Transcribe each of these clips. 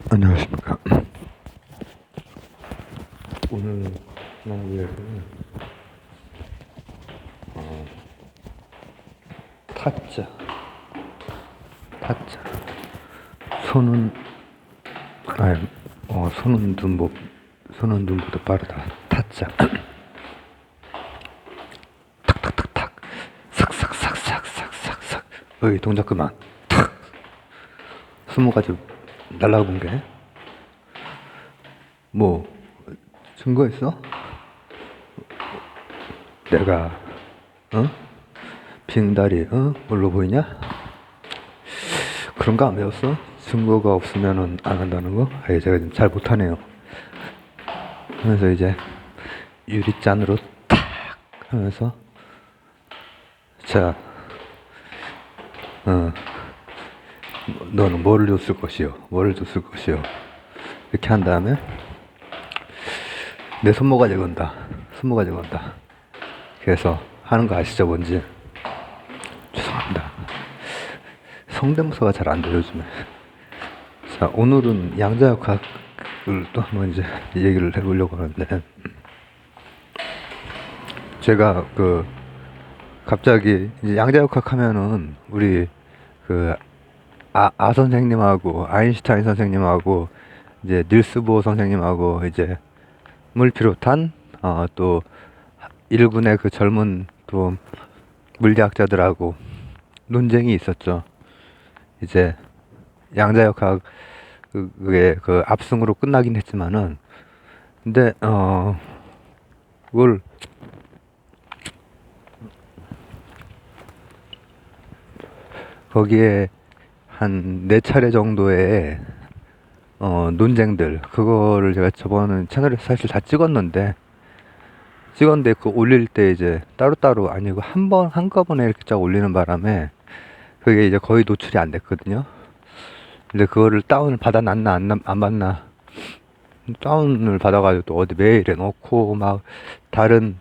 안녕하십니까. 오늘 나눌 이야기는 타짜. 타짜. 손은 아니 손은 눈보다 빠르다. 타짜. 탁탁탁탁. 삭삭삭삭삭삭삭. 어이 동작 그만. 탁. 20가지 날라본 게 뭐 증거 있어? 내가 빙다리 뭘로 보이냐? 그런 거 안 배웠어? 증거가 없으면은 안 한다는 거? 아예 제가 좀 잘 못하네요. 하면서 이제 유리잔으로 탁 하면서 자, 너는 뭐를 줬을 것이요? 뭐를 줬을 것이요? 이렇게 한 다음에 내 손모가지 건다. 손모가지 건다. 그래서 하는 거 아시죠? 뭔지? 죄송합니다. 성대모사가 잘 안 돼요, 요즘에. 자, 오늘은 양자역학을 또 한번 이제 얘기를 해보려고 하는데, 제가 갑자기 이제 양자역학 하면은 우리 선생님하고 아인슈타인 선생님하고 이제 닐스 보어 선생님하고 이제 물 비롯한 또 일군의 그 젊은 또 물리학자들하고 논쟁이 있었죠. 이제 양자역학 그게 그 압승으로 끝나긴 했지만은 근데 그걸 거기에 한 4차례 정도의 논쟁들 그거를 제가 저번 채널에서 사실 다 찍었는데 그 올릴 때 이제 따로따로 아니고 한꺼번에 이렇게 쫙 올리는 바람에 그게 이제 거의 노출이 안 됐거든요. 근데 그거를 다운을 받아놨나 안 받나 다운을 받아가지고 또 어디 메일에 넣고 막 다른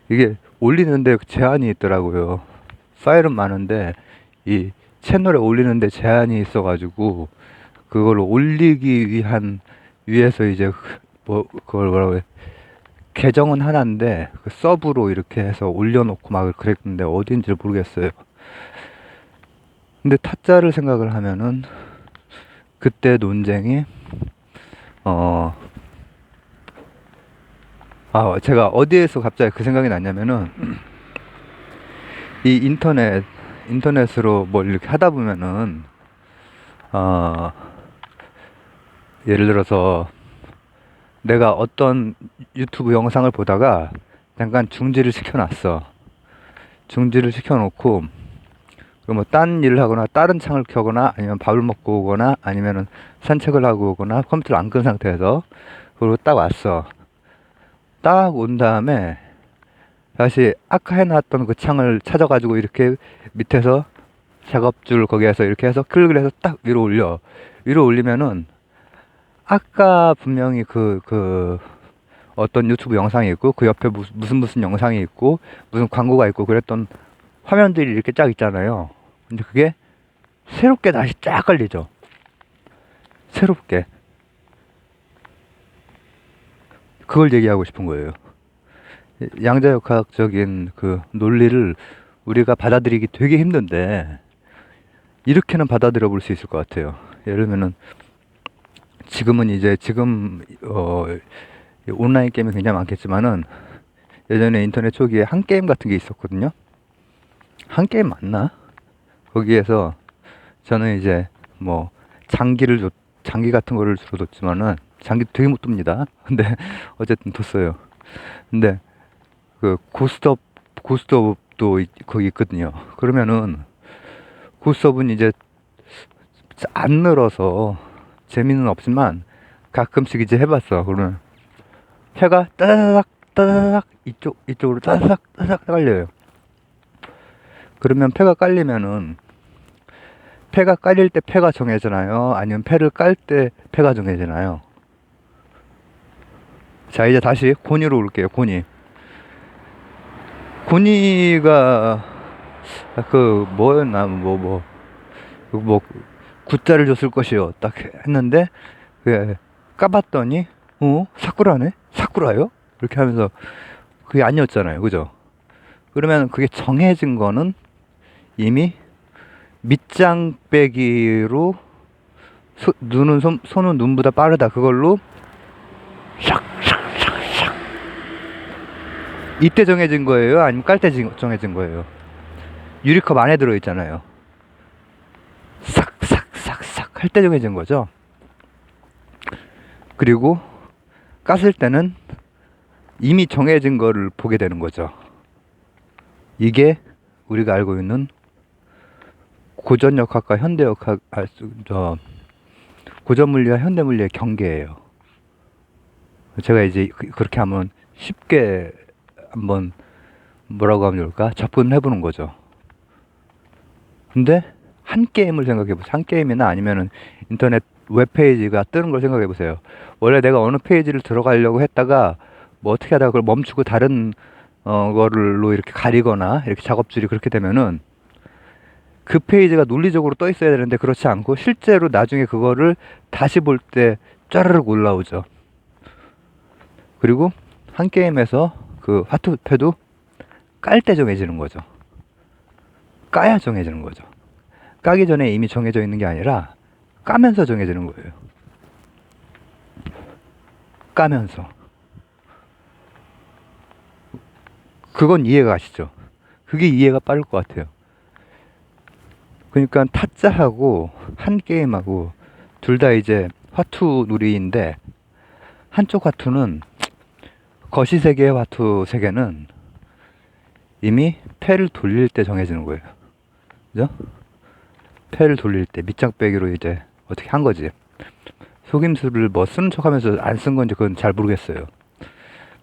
이게 올리는데 제한이 있더라고요. 파일은 많은데 이 채널에 올리는데 제한이 있어가지고 그걸 올리기 위해서 이제 그걸 뭐라고 해 계정은 하나인데 그 서브로 이렇게 해서 올려놓고 막 그랬는데 어딘지 모르겠어요. 근데 타짜를 생각을 하면은 그때 논쟁이 제가 어디에서 갑자기 그 생각이 났냐면은 이 인터넷으로 뭘 이렇게 하다 보면은 예를 들어서 내가 어떤 유튜브 영상을 보다가 잠깐 중지를 시켜놨어. 중지를 시켜놓고 뭐 딴 일을 하거나 다른 창을 켜거나 아니면 밥을 먹고 오거나 아니면은 산책을 하고 오거나 컴퓨터를 안 끈 상태에서 그리고 딱 왔어. 딱 온 다음에 다시 아까 해놨던 그 창을 찾아가지고 이렇게 밑에서 작업줄 거기에서 이렇게 해서 클릭을 해서 딱 위로 올려. 위로 올리면은 아까 분명히 어떤 유튜브 영상이 있고 그 옆에 무슨 영상이 있고 무슨 광고가 있고 그랬던 화면들이 이렇게 쫙 있잖아요. 근데 그게 새롭게 다시 쫙 깔리죠. 새롭게. 그걸 얘기하고 싶은 거예요. 양자역학적인 그 논리를 우리가 받아들이기 되게 힘든데 이렇게는 받아들여 볼 수 있을 것 같아요. 예를 들면은 지금 온라인 게임이 굉장히 많겠지만은 예전에 인터넷 초기에 한 게임 같은 게 있었거든요. 한 게임 맞나? 거기에서 저는 이제 뭐 장기 같은 거를 주로 뒀지만은 장기 되게 못 둡니다. 근데 어쨌든 뒀어요. 근데 그 고스톱도 거기 있거든요. 그러면은 고스톱은 이제 안 늘어서 재미는 없지만 가끔씩 이제 해봤어. 그러면 패가 따다닥 따다닥 이쪽으로 따다닥 따다닥 깔려요. 그러면 패가 깔릴 때 패가 정해지나요? 아니면 패를 깔 때 패가 정해지나요? 자, 이제 다시 고니로 올게요. 고니가 뭐였나 뭐 구자를 줬을 것이요. 딱 했는데, 그 까봤더니, 사쿠라네? 사쿠라요? 이렇게 하면서, 그게 아니었잖아요. 그죠? 그러면 그게 정해진 거는 이미 밑장 빼기로, 손은 눈보다 빠르다. 그걸로, 샥, 이때 정해진 거예요? 아니면 깔 때 정해진 거예요? 유리컵 안에 들어있잖아요. 싹 할 때 정해진 거죠. 그리고 깠을 때는 이미 정해진 거를 보게 되는 거죠. 이게 우리가 알고 있는 고전역학과 현대역학, 고전물리와 현대물리의 경계예요. 제가 이제 그렇게 하면 쉽게 한번 뭐라고 하면 좋을까? 접근해보는 거죠. 근데 한 게임을 생각해보세요. 한 게임이나 아니면은 인터넷 웹페이지가 뜨는 걸 생각해보세요. 원래 내가 어느 페이지를 들어가려고 했다가 뭐 어떻게 하다가 그걸 멈추고 다른 거를로 이렇게 가리거나 이렇게 작업줄이 그렇게 되면은 그 페이지가 논리적으로 떠 있어야 되는데 그렇지 않고 실제로 나중에 그거를 다시 볼 때 짜르륵 올라오죠. 그리고 한 게임에서 그 화투패도 깔 때 정해지는 거죠. 까야 정해지는 거죠. 까기 전에 이미 정해져 있는 게 아니라 까면서 정해지는 거예요. 까면서. 그건 이해가 가시죠? 그게 이해가 빠를 것 같아요. 그러니까 타짜하고 한 게임하고 둘 다 이제 화투 놀이인데 한쪽 화투는 거시세계의 화투 세계는 이미 패를 돌릴 때 정해지는 거예요. 그죠? 패를 돌릴 때 밑장 빼기로 이제 어떻게 한 거지. 속임수를 뭐 쓰는 척 하면서 안 쓴 건지 그건 잘 모르겠어요.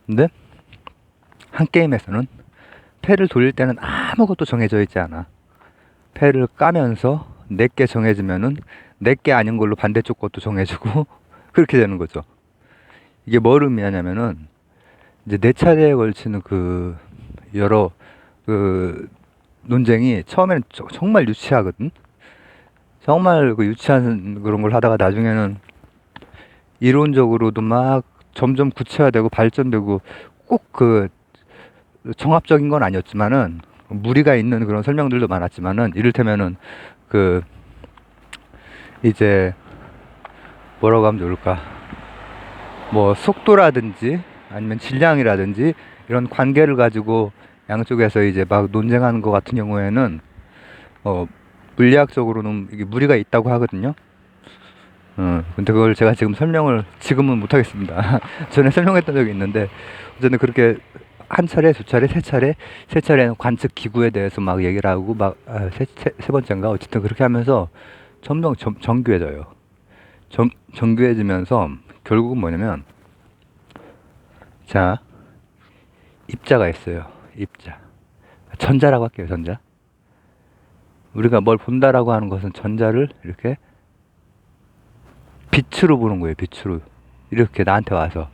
근데 한 게임에서는 패를 돌릴 때는 아무것도 정해져 있지 않아. 패를 까면서 내게 정해지면은 내게 아닌 걸로 반대쪽 것도 정해지고 그렇게 되는 거죠. 이게 뭘 의미하냐면은 이제 네 차례에 걸치는 그 여러 그 논쟁이 처음에는 정말 유치하거든. 정말 그 유치한 그런 걸 하다가 나중에는 이론적으로도 막 점점 구체화되고 발전되고 꼭 그 정합적인 건 아니었지만은 무리가 있는 그런 설명들도 많았지만은 이를테면은 그 이제 뭐라고 하면 좋을까? 뭐 속도라든지 아니면 질량이라든지 이런 관계를 가지고 양쪽에서 이제 막 논쟁하는 것 같은 경우에는 물리학적으로는 이게 무리가 있다고 하거든요. 근데 그걸 제가 지금 설명을 지금은 못 하겠습니다. 전에 설명했던 적이 있는데 어쨌든 그렇게 한 차례, 두 차례, 세 차례는 관측 기구에 대해서 막 얘기를 하고 막 세 번째인가 어쨌든 그렇게 하면서 점점 정교해져요. 정교해지면서 결국은 뭐냐면 자 입자가 있어요. 입자. 전자라고 할게요. 전자. 우리가 뭘 본다라고 하는 것은 전자를 이렇게 빛으로 보는 거예요. 빛으로. 이렇게 나한테 와서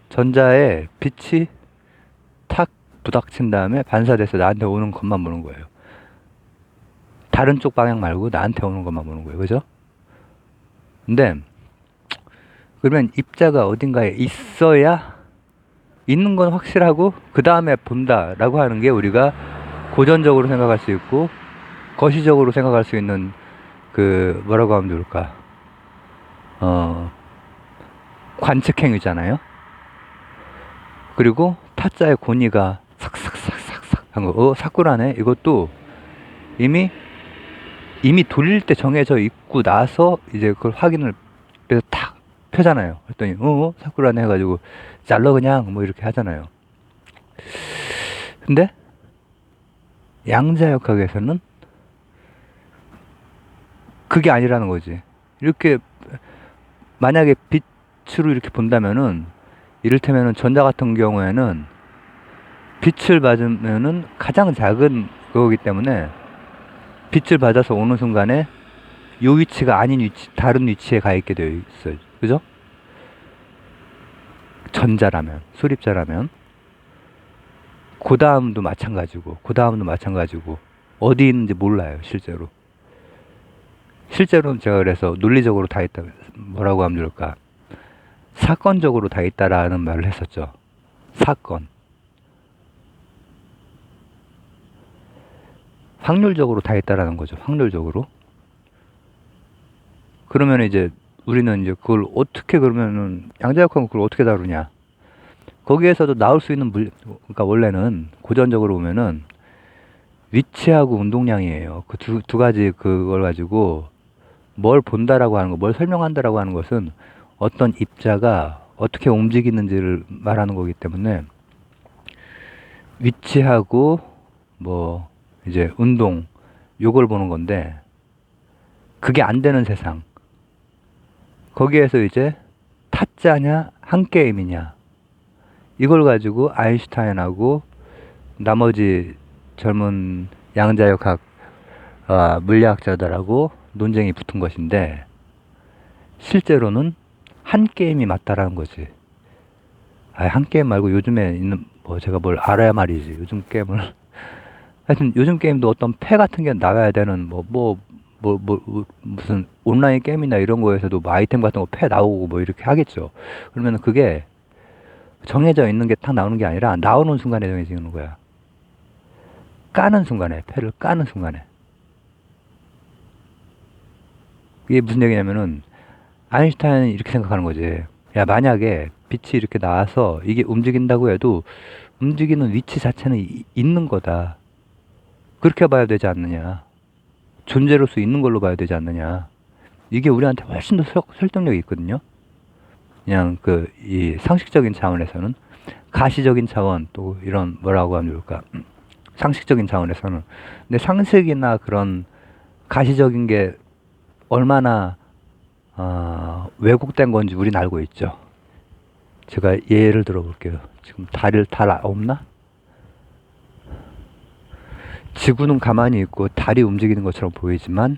전자에 빛이 탁 부닥친 다음에 반사돼서 나한테 오는 것만 보는 거예요. 다른 쪽 방향 말고 나한테 오는 것만 보는 거예요. 그죠? 근데 그러면 입자가 어딘가에 있어야 있는 건 확실하고 그 다음에 본다라고 하는 게 우리가 고전적으로 생각할 수 있고 거시적으로 생각할 수 있는 그 뭐라고 하면 좋을까? 관측행위잖아요. 그리고 타짜의 고니가 삭삭삭삭삭 한 거, 사쿠라네. 이것도 이미 돌릴 때 정해져 있고 나서 이제 그걸 확인을 그래서 탁 펴잖아요. 그랬더니 사쿠라네 해가지고 잘라 그냥 뭐 이렇게 하잖아요. 근데 양자역학에서는 그게 아니라는 거지. 이렇게 만약에 빛으로 이렇게 본다면은 이를테면은 전자 같은 경우에는 빛을 받으면은 가장 작은 거기 때문에 빛을 받아서 오는 순간에 요 위치가 아닌 위치, 다른 위치에 가 있게 되어 있어요. 그죠? 전자라면, 수립자라면. 그 다음도 마찬가지고, 어디 있는지 몰라요, 실제로. 실제로는 제가 그래서 논리적으로 다 있다, 뭐라고 하면 좋을까? 사건적으로 다 있다라는 말을 했었죠. 사건. 확률적으로 다 있다라는 거죠. 확률적으로. 그러면 이제 우리는 이제 그걸 어떻게, 그러면은 양자역학은 그걸 어떻게 다루냐? 거기에서도 나올 수 있는 그러니까 원래는 고전적으로 보면은 위치하고 운동량이에요. 그 두 가지 그걸 가지고 뭘 본다라고 하는 거, 뭘 설명한다라고 하는 것은 어떤 입자가 어떻게 움직이는지를 말하는 거기 때문에 위치하고 뭐 이제 운동 요걸 보는 건데, 그게 안 되는 세상. 거기에서 이제 타짜냐 한 게임이냐, 이걸 가지고 아인슈타인하고 나머지 젊은 양자역학 물리학자들하고 논쟁이 붙은 것인데, 실제로는 한 게임이 맞다라는 거지. 한 게임 말고 요즘에 있는 뭐 제가 뭘 알아야 말이지. 요즘 게임을 하여튼 요즘 게임도 어떤 패 같은 게 나와야 되는 무슨 온라인 게임이나 이런 거에서도 뭐 아이템 같은 거 패 나오고 뭐 이렇게 하겠죠. 그러면 그게 정해져 있는 게 딱 나오는 게 아니라 나오는 순간에 정해지는 거야. 까는 순간에, 패를 까는 순간에. 이게 무슨 얘기냐면은 아인슈타인은 이렇게 생각하는 거지. 야, 만약에 빛이 이렇게 나와서 이게 움직인다고 해도 움직이는 위치 자체는 있는 거다. 그렇게 봐야 되지 않느냐. 존재로서 있는 걸로 봐야 되지 않느냐. 이게 우리한테 훨씬 더 설득력이 있거든요. 그냥 이 상식적인 차원에서는, 가시적인 차원, 또 이런 뭐라고 하면 좋을까. 상식적인 차원에서는. 근데 상식이나 그런 가시적인 게 얼마나 왜곡된 건지 우리는 알고 있죠. 제가 예를 들어 볼게요. 지금 달 없나? 지구는 가만히 있고 달이 움직이는 것처럼 보이지만,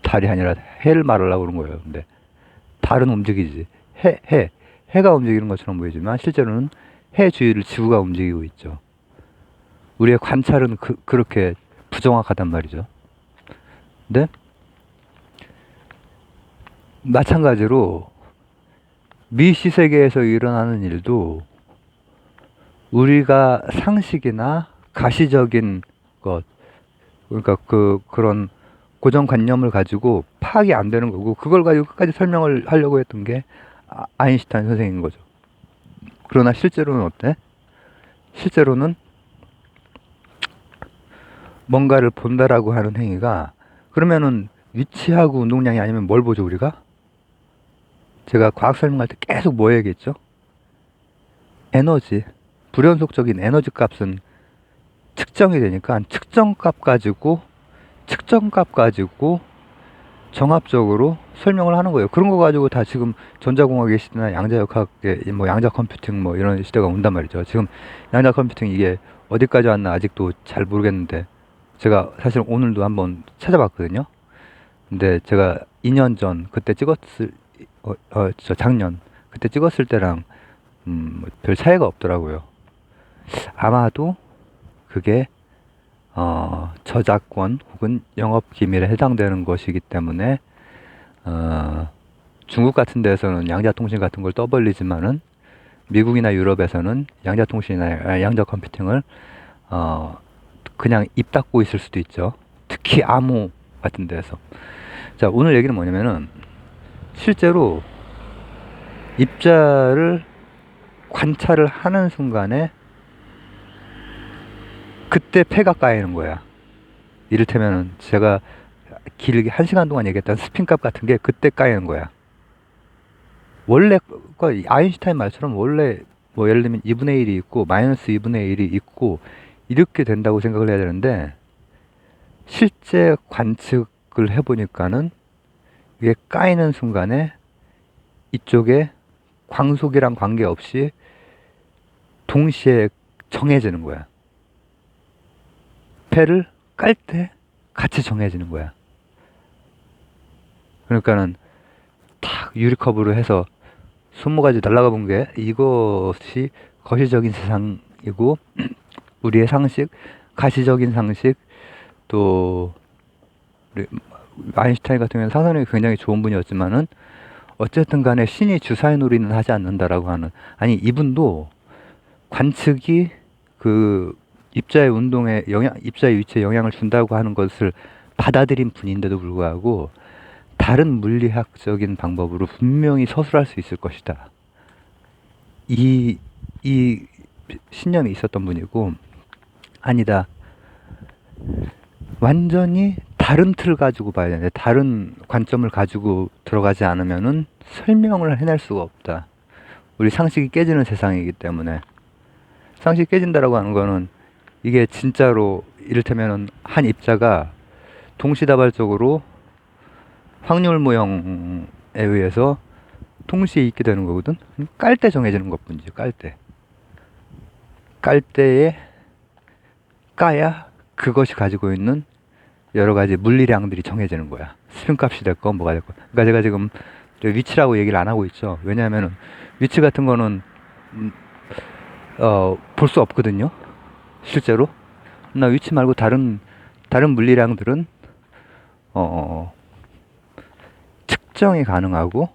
달이 아니라 해를 말하려고 그런 거예요. 근데 달은 움직이지. 해가 움직이는 것처럼 보이지만 실제로는 해 주위를 지구가 움직이고 있죠. 우리의 관찰은 그렇게 부정확하단 말이죠. 근데 마찬가지로 미시 세계에서 일어나는 일도 우리가 상식이나 가시적인 것, 그러니까 그런 고정관념을 가지고 파악이 안 되는 거고, 그걸 가지고 끝까지 설명을 하려고 했던 게 아인슈타인 선생인 거죠. 그러나 실제로는 어때? 실제로는 뭔가를 본다라고 하는 행위가, 그러면은 위치하고 운동량이 아니면 뭘 보죠, 우리가? 제가 과학 설명할 때 계속 뭐 얘기했죠? 에너지. 불연속적인 에너지 값은 측정이 되니까 측정값 가지고 종합적으로 설명을 하는 거예요. 그런 거 가지고 다 지금 전자공학의 시대나 양자역학의 뭐 양자 컴퓨팅 뭐 이런 시대가 온단 말이죠. 지금 양자 컴퓨팅 이게 어디까지 왔나 아직도 잘 모르겠는데, 제가 사실 오늘도 한번 찾아봤거든요. 근데 제가 2년 전 그때 찍었을 작년 그때 찍었을 때랑 별 차이가 없더라고요. 아마도 그게 저작권 혹은 영업 기밀에 해당되는 것이기 때문에 중국 같은 데서는 양자통신 같은 걸 떠벌리지만은 미국이나 유럽에서는 양자통신이나 양자 컴퓨팅을 그냥 입 닫고 있을 수도 있죠. 특히 암호 같은 데서. 자, 오늘 얘기는 뭐냐면은 실제로 입자를 관찰을 하는 순간에 그때 폐가 까이는 거야. 이를테면은 제가 길게 1시간 동안 얘기했던 스핀값 같은 게 그때 까이는 거야. 원래 아인슈타인 말처럼 원래 뭐 예를 들면 2분의 1이 있고 마이너스 2분의 1이 있고 이렇게 된다고 생각을 해야 되는데, 실제 관측을 해보니까는 이게 까이는 순간에 이쪽에 광속이랑 관계없이 동시에 정해지는 거야. 폐를 깔 때 같이 정해지는 거야. 그러니까는 탁 유리컵으로 해서 손모가지 날아가 본 게 이것이 거시적인 세상이고 우리의 상식, 가시적인 상식, 또 우리 아인슈타인 같은 경우는 상상력이 굉장히 좋은 분이었지만은 어쨌든 간에 신이 주사위 놀이는 하지 않는다라고 하는, 아니 이분도 관측이 그 입자의 운동에 입자의 위치에 영향을 준다고 하는 것을 받아들인 분인데도 불구하고 다른 물리학적인 방법으로 분명히 서술할 수 있을 것이다. 이 신념이 있었던 분이고, 아니다, 완전히 다른 틀을 가지고 봐야 되는데 다른 관점을 가지고 들어가지 않으면은 설명을 해낼 수가 없다. 우리 상식이 깨지는 세상이기 때문에. 상식이 깨진다라고 하는 거는 이게 진짜로 이를테면은 한 입자가 동시다발적으로 확률 모형에 의해서 동시에 있게 되는 거거든. 깔 때 정해지는 것뿐이지. 깔 때에 까야 그것이 가지고 있는 여러 가지 물리량들이 정해지는 거야. 스핀 값이 됐건 뭐가 됐건. 그러니까 제가 지금 위치라고 얘기를 안 하고 있죠. 왜냐하면은 위치 같은 거는 볼 수 없거든요. 실제로. 나 위치 말고 다른 물리량들은 측정이 가능하고,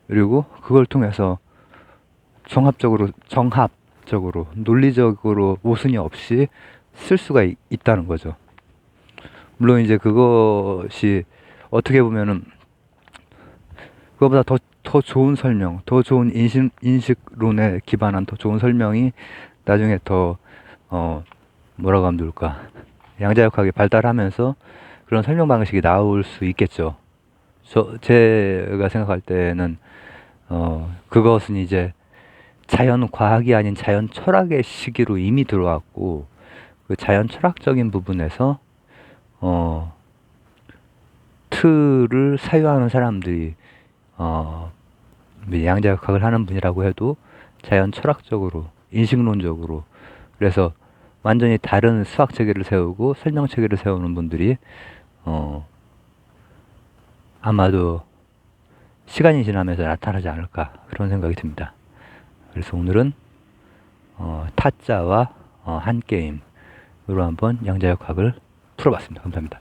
그리고 그걸 통해서 정합적으로 논리적으로 모순이 없이 쓸 수가 있다는 거죠. 물론 이제 그것이 어떻게 보면은 그거보다 더 좋은 설명, 더 좋은 인식론에 기반한 더 좋은 설명이 나중에 더 뭐라고 하면 좋을까, 양자역학이 발달하면서 그런 설명 방식이 나올 수 있겠죠. 제가 생각할 때는 그것은 이제 자연 과학이 아닌 자연 철학의 시기로 이미 들어왔고, 그 자연 철학적인 부분에서 틀을 사유하는 사람들이 양자역학을 하는 분이라고 해도 자연 철학적으로, 인식론적으로, 그래서 완전히 다른 수학 체계를 세우고 설명 체계를 세우는 분들이 아마도 시간이 지나면서 나타나지 않을까, 그런 생각이 듭니다. 그래서 오늘은 타짜와 한 게임으로 한번 양자역학을 풀어봤습니다. 감사합니다.